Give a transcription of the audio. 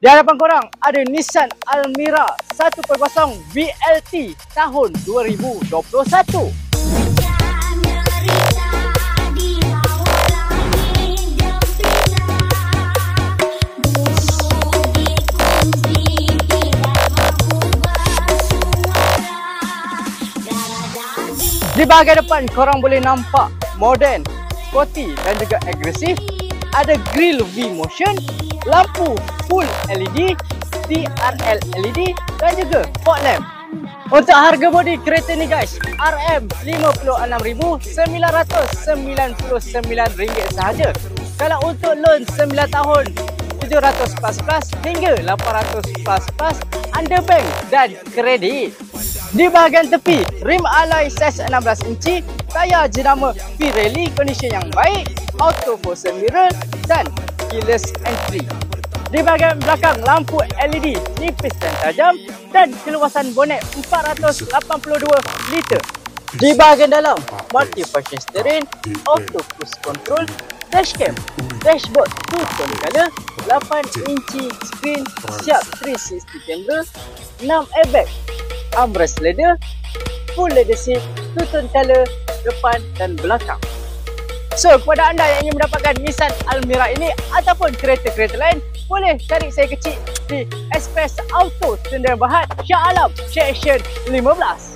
Di hadapan korang ada Nissan Almera 1.0 VLT tahun 2021. Di bahagian depan korang boleh nampak moden, sporty dan juga agresif. Ada grill V-Motion, lampu full LED, TRL LED dan juga fog lamp. Untuk harga bodi kereta ni guys, RM56,999 sahaja. Kalau untuk loan 9 tahun, 700 plus hingga 800 plus underbank dan kredit. Di bahagian tepi, rim alloy saiz 16 inci, tayar jenama Pirelli condition yang baik, auto motion mirror dan keyless entry. Di bahagian belakang, lampu LED nipis dan tajam dan keluasan bonet 482 liter. Di bahagian dalam, multi-function steering, auto cruise control, dashcam, dashboard two-tone color, 8 inci screen siap 360 camera, 6 airbag, armrest leather, full leather seat, two-tone color depan dan belakang. So, kepada anda yang ingin mendapatkan Nissan Almera ini ataupun kereta-kereta lain, boleh cari saya kecil di Express Auto Sdn Bhd, Shah Alam, Section 15.